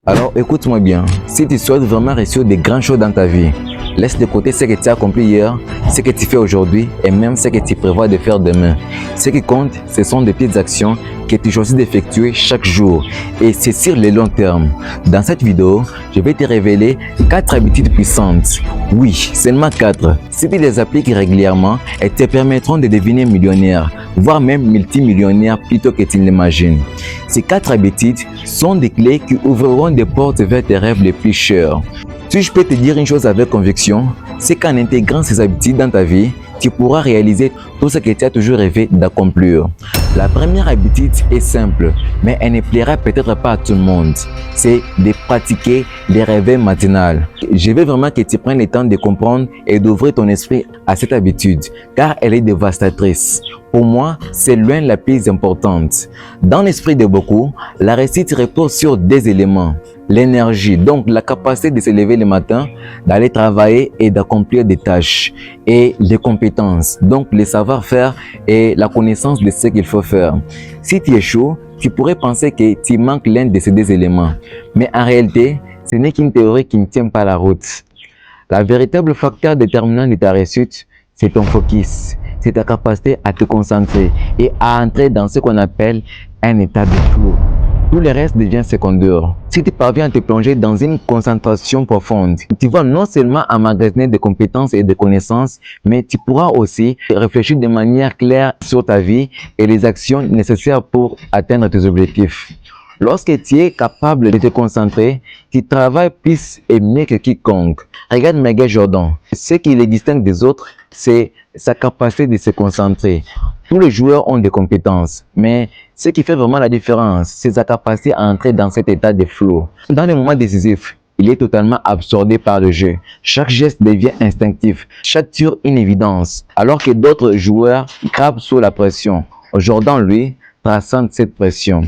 Alors écoute-moi bien, si tu souhaites vraiment réussir des grandes choses dans ta vie, laisse de côté ce que tu as accompli hier, ce que tu fais aujourd'hui et même ce que tu prévois de faire demain. Ce qui compte, ce sont des petites actions que tu choisis d'effectuer chaque jour et c'est sur le long terme. Dans cette vidéo, je vais te révéler 4 habitudes puissantes. Oui, seulement 4. Si tu les appliques régulièrement, elles te permettront de devenir millionnaire, voire même multimillionnaire plutôt que tu ne l'imagines. Ces 4 habitudes sont des clés qui ouvriront des portes vers tes rêves les plus chers. Si je peux te dire une chose avec conviction, c'est qu'en intégrant ces habitudes dans ta vie, tu pourras réaliser tout ce que tu as toujours rêvé d'accomplir. La première habitude est simple, mais elle ne plaira peut-être pas à tout le monde. C'est de pratiquer les réveils matinales. Je veux vraiment que tu prennes le temps de comprendre et d'ouvrir ton esprit à cette habitude, car elle est dévastatrice. Pour moi, c'est loin la plus importante. Dans l'esprit de beaucoup, la réussite repose sur deux éléments. L'énergie, donc la capacité de se lever le matin, d'aller travailler et d'accomplir des tâches. Et les compétences, donc le savoir-faire et la connaissance de ce qu'il faut faire. Si tu es chaud, tu pourrais penser que tu manques l'un de ces deux éléments. Mais en réalité, ce n'est qu'une théorie qui ne tient pas la route. Le véritable facteur déterminant de ta réussite, c'est ton focus. C'est ta capacité à te concentrer et à entrer dans ce qu'on appelle un état de flow. Tout le reste devient secondaire. Si tu parviens à te plonger dans une concentration profonde, tu vas non seulement emmagasiner des compétences et des connaissances, mais tu pourras aussi réfléchir de manière claire sur ta vie et les actions nécessaires pour atteindre tes objectifs. Lorsque tu es capable de te concentrer, tu travailles plus et mieux que quiconque. Regarde Michael Jordan. Ce qui le distingue des autres, c'est sa capacité de se concentrer. Tous les joueurs ont des compétences, mais ce qui fait vraiment la différence, c'est sa capacité à entrer dans cet état de flow. Dans les moments décisifs, il est totalement absorbé par le jeu. Chaque geste devient instinctif, chaque tir une évidence, alors que d'autres joueurs crapent sous la pression. Jordan, lui, transcende cette pression.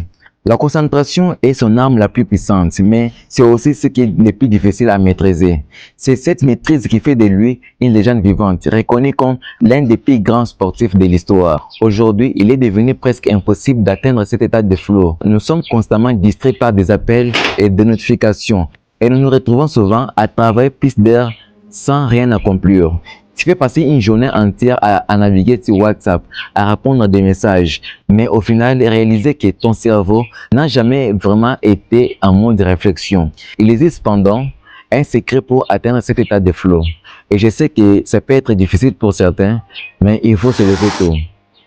La concentration est son arme la plus puissante, mais c'est aussi ce qui est le plus difficile à maîtriser. C'est cette maîtrise qui fait de lui une légende vivante, reconnu comme l'un des plus grands sportifs de l'histoire. Aujourd'hui, il est devenu presque impossible d'atteindre cet état de flow. Nous sommes constamment distraits par des appels et des notifications, et nous nous retrouvons souvent à travailler plus d'heures sans rien accomplir. Tu peux passer une journée entière à naviguer sur WhatsApp, à répondre à des messages, mais au final, réaliser que ton cerveau n'a jamais vraiment été en mode de réflexion. Il existe cependant un secret pour atteindre cet état de flow. Et je sais que ça peut être difficile pour certains, mais il faut se lever tôt.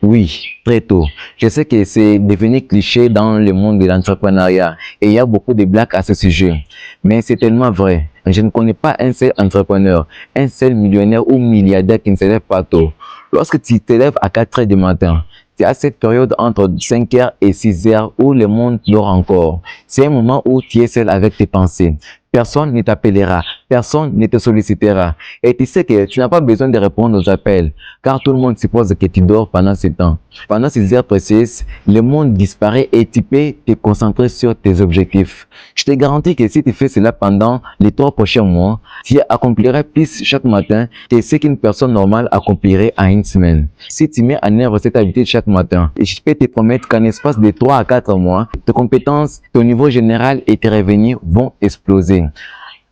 Oui, très tôt. Je sais que c'est devenu cliché dans le monde de l'entrepreneuriat et il y a beaucoup de blagues à ce sujet. Mais c'est tellement vrai. Je ne connais pas un seul entrepreneur, un seul millionnaire ou milliardaire qui ne se lève pas tôt. Lorsque tu te lèves à 4 heures du matin, tu as cette période entre 5 heures et 6 heures où le monde dort encore. C'est un moment où tu es seul avec tes pensées. Personne ne t'appellera, personne ne te sollicitera. Et tu sais que tu n'as pas besoin de répondre aux appels, car tout le monde suppose que tu dors pendant ce temps. Pendant ces heures précises, le monde disparaît et tu peux te concentrer sur tes objectifs. Je te garantis que si tu fais cela pendant les 3 prochains mois, tu accompliras plus chaque matin que ce qu'une personne normale accomplirait en une semaine. Si tu mets en œuvre cette habitude chaque matin, je peux te promettre qu'en espace de 3 à 4 mois, tes compétences, ton niveau général et tes revenus vont exploser.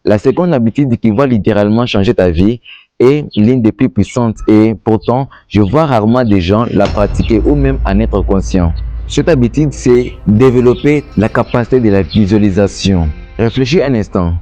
La seconde habitude qui va littéralement changer ta vie est l'une des plus puissantes et pourtant, je vois rarement des gens la pratiquer ou même en être conscient. Cette habitude, c'est développer la capacité de la visualisation. Réfléchis un instant.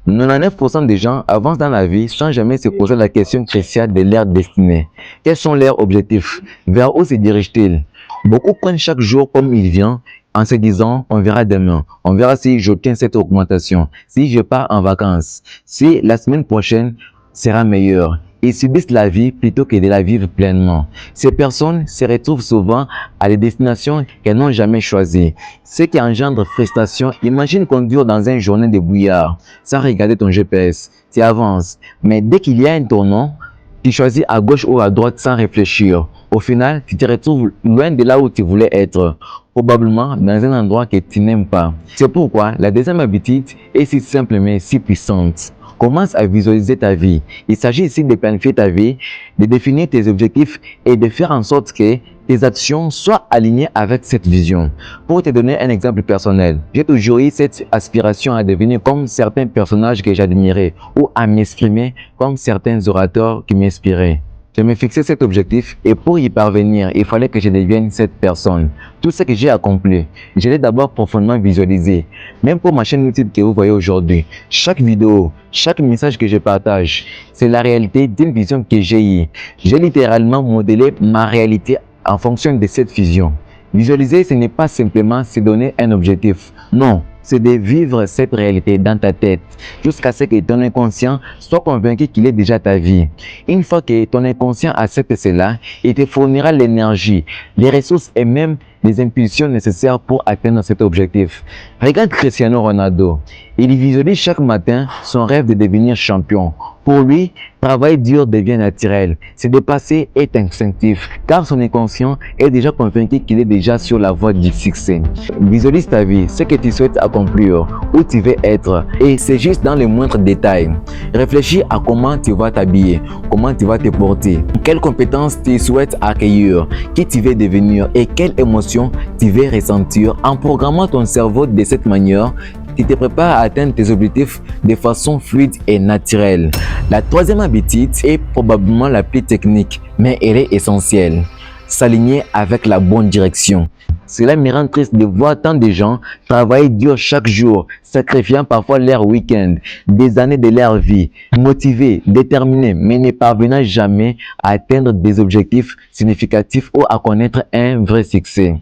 99% des gens avancent dans la vie sans jamais se poser la question cruciale de leur destinée. Quels sont leurs objectifs? Vers où se dirigent-ils? Beaucoup prennent chaque jour comme il vient en se disant, on verra demain, on verra si j'obtiens cette augmentation, si je pars en vacances, si la semaine prochaine sera meilleure. Ils subissent la vie plutôt que de la vivre pleinement. Ces personnes se retrouvent souvent à des destinations qu'elles n'ont jamais choisies. Ce qui engendre frustration, imagine conduire dans une journée de brouillard, sans regarder ton GPS, tu avances, mais dès qu'il y a un tournant, tu choisis à gauche ou à droite sans réfléchir. Au final, tu te retrouves loin de là où tu voulais être, probablement dans un endroit que tu n'aimes pas. C'est pourquoi la deuxième habitude est si simple mais si puissante. Commence à visualiser ta vie. Il s'agit ici de planifier ta vie, de définir tes objectifs et de faire en sorte que tes actions soient alignées avec cette vision. Pour te donner un exemple personnel, j'ai toujours eu cette aspiration à devenir comme certains personnages que j'admirais ou à m'exprimer comme certains orateurs qui m'inspiraient. Je me fixais cet objectif et pour y parvenir, il fallait que je devienne cette personne. Tout ce que j'ai accompli, je l'ai d'abord profondément visualisé. Même pour ma chaîne YouTube que vous voyez aujourd'hui, chaque vidéo, chaque message que je partage, c'est la réalité d'une vision que j'ai eue. J'ai littéralement modélé ma réalité en fonction de cette vision. Visualiser, ce n'est pas simplement se donner un objectif. Non, c'est de vivre cette réalité dans ta tête jusqu'à ce que ton inconscient soit convaincu qu'il est déjà ta vie. Une fois que ton inconscient accepte cela, il te fournira l'énergie, les ressources et même les impulsions nécessaires pour atteindre cet objectif. Regarde Cristiano Ronaldo. Il visualise chaque matin son rêve de devenir champion. Pour lui, travail dur devient naturel. Se dépasser est instinctif car son inconscient est déjà convaincu qu'il est déjà sur la voie du succès. Visualise ta vie, ce que tu souhaites accomplir, où tu veux être et c'est juste dans les moindres détails. Réfléchis à comment tu vas t'habiller, comment tu vas te porter, quelles compétences tu souhaites accueillir, qui tu veux devenir et quelles émotions tu veux ressentir. En programmant ton cerveau de cette manière, tu te prépares à atteindre tes objectifs de façon fluide et naturelle. La troisième habitude est probablement la plus technique, mais elle est essentielle. S'aligner avec la bonne direction. Cela me rend triste de voir tant de gens travailler dur chaque jour, sacrifiant parfois leur week-end, des années de leur vie, motivés, déterminés, mais ne parvenant jamais à atteindre des objectifs significatifs ou à connaître un vrai succès.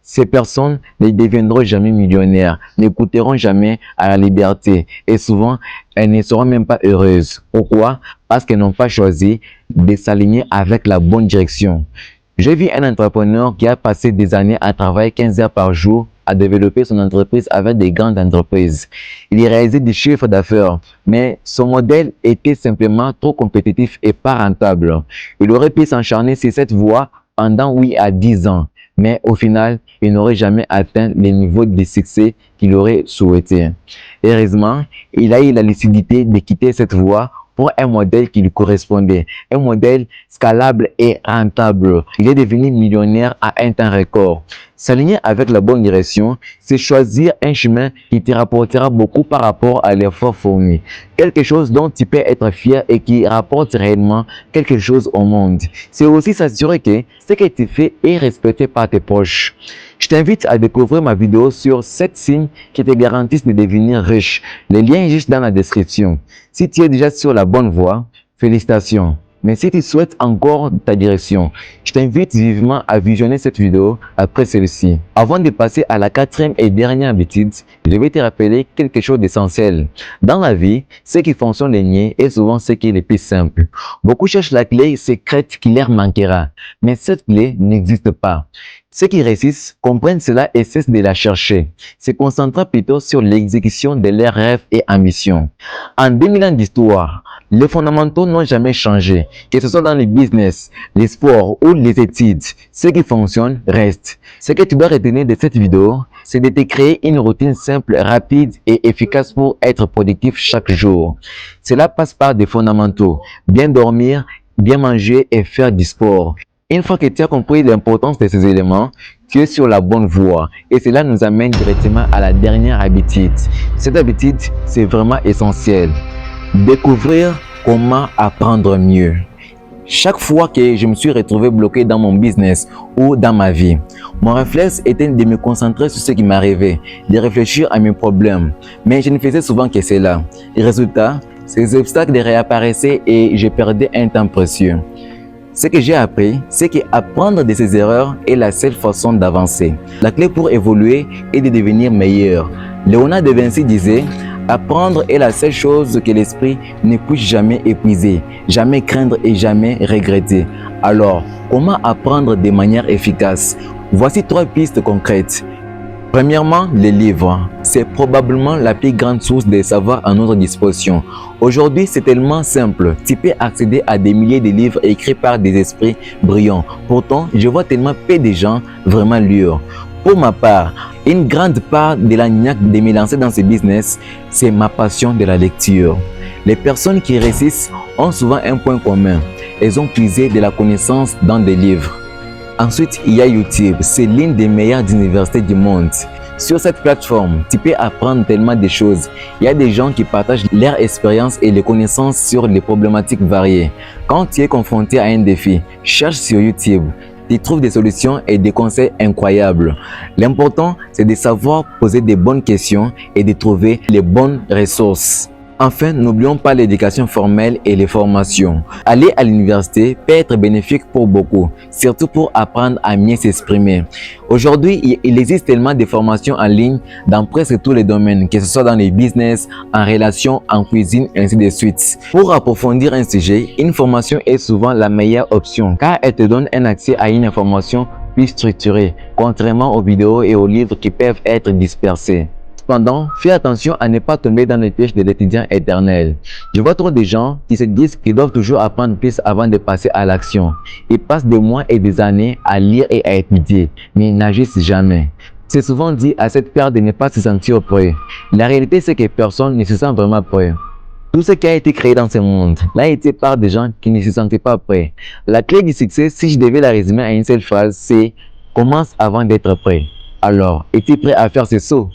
Ces personnes ne deviendront jamais millionnaires, ne coûteront jamais à la liberté et souvent, elles ne seront même pas heureuses. Pourquoi? Parce qu'elles n'ont pas choisi de s'aligner avec la bonne direction. J'ai vu un entrepreneur qui a passé des années à travailler 15 heures par jour à développer son entreprise avec des grandes entreprises. Il y réalisait des chiffres d'affaires, mais son modèle était simplement trop compétitif et pas rentable. Il aurait pu s'acharner sur cette voie pendant 8 à 10 ans. Mais au final, il n'aurait jamais atteint les niveaux de succès qu'il aurait souhaité. Heureusement, il a eu la lucidité de quitter cette voie pour un modèle qui lui correspondait, un modèle scalable et rentable. Il est devenu millionnaire à un temps record. S'aligner avec la bonne direction, c'est choisir un chemin qui te rapportera beaucoup par rapport à l'effort fourni. Quelque chose dont tu peux être fier et qui rapporte réellement quelque chose au monde. C'est aussi s'assurer que ce que tu fais est respecté par tes proches. Je t'invite à découvrir ma vidéo sur 7 signes qui te garantissent de devenir riche. Le lien est juste dans la description. Si tu es déjà sur la bonne voie, félicitations. Mais si tu souhaites encore ta direction, je t'invite vivement à visionner cette vidéo après celle-ci. Avant de passer à la quatrième et dernière habitude, je vais te rappeler quelque chose d'essentiel. Dans la vie, ce qui fonctionne le nier est souvent ce qui est le plus simple. Beaucoup cherchent la clé secrète qui leur manquera, mais cette clé n'existe pas. Ceux qui réussissent comprennent cela et cessent de la chercher, se concentrant plutôt sur l'exécution de leurs rêves et ambitions. En 2000 ans d'histoire, les fondamentaux n'ont jamais changé, que ce soit dans le business, les sports ou les études. Ce qui fonctionne reste. Ce que tu dois retenir de cette vidéo, c'est de te créer une routine simple, rapide et efficace pour être productif chaque jour. Cela passe par des fondamentaux, bien dormir, bien manger et faire du sport. Une fois que tu as compris l'importance de ces éléments, tu es sur la bonne voie et cela nous amène directement à la dernière habitude. Cette habitude, c'est vraiment essentiel. Découvrir comment apprendre mieux. Chaque fois que je me suis retrouvé bloqué dans mon business ou dans ma vie, mon réflexe était de me concentrer sur ce qui m'arrivait, de réfléchir à mes problèmes. Mais je ne faisais souvent que cela. Le résultat, ces obstacles réapparaissaient et je perdais un temps précieux. Ce que j'ai appris, c'est qu'apprendre de ses erreurs est la seule façon d'avancer. La clé pour évoluer est de devenir meilleur. Léonard de Vinci disait: apprendre est la seule chose que l'esprit ne puisse jamais épuiser, jamais craindre et jamais regretter. Alors, comment apprendre de manière efficace? Voici 3 pistes concrètes. Premièrement, les livres. C'est probablement la plus grande source de savoir à notre disposition. Aujourd'hui, c'est tellement simple. Tu peux accéder à des milliers de livres écrits par des esprits brillants. Pourtant, je vois tellement peu de gens vraiment lire. Pour ma part, une grande part de la niaque de me lancer dans ce business, c'est ma passion de la lecture. Les personnes qui réussissent ont souvent un point commun. Elles ont puisé de la connaissance dans des livres. Ensuite, il y a YouTube. C'est l'une des meilleures universités du monde. Sur cette plateforme, tu peux apprendre tellement de choses. Il y a des gens qui partagent leur expérience et les connaissances sur les problématiques variées. Quand tu es confronté à un défi, cherche sur YouTube. Tu trouves des solutions et des conseils incroyables. L'important, c'est de savoir poser des bonnes questions et de trouver les bonnes ressources. Enfin, n'oublions pas l'éducation formelle et les formations. Aller à l'université peut être bénéfique pour beaucoup, surtout pour apprendre à mieux s'exprimer. Aujourd'hui, il existe tellement de formations en ligne dans presque tous les domaines, que ce soit dans les business, en relation, en cuisine, ainsi de suite. Pour approfondir un sujet, une formation est souvent la meilleure option car elle te donne un accès à une information plus structurée, contrairement aux vidéos et aux livres qui peuvent être dispersés. Cependant, fais attention à ne pas tomber dans le piège de l'étudiant éternel. Je vois trop de gens qui se disent qu'ils doivent toujours apprendre plus avant de passer à l'action. Ils passent des mois et des années à lire et à étudier, mais ils n'agissent jamais. C'est souvent dit à cette peur de ne pas se sentir prêt. La réalité, c'est que personne ne se sent vraiment prêt. Tout ce qui a été créé dans ce monde l'a été par des gens qui ne se sentaient pas prêts. La clé du succès, si je devais la résumer à une seule phrase, c'est « commence avant d'être prêt ». Alors, es-tu prêt à faire ce saut?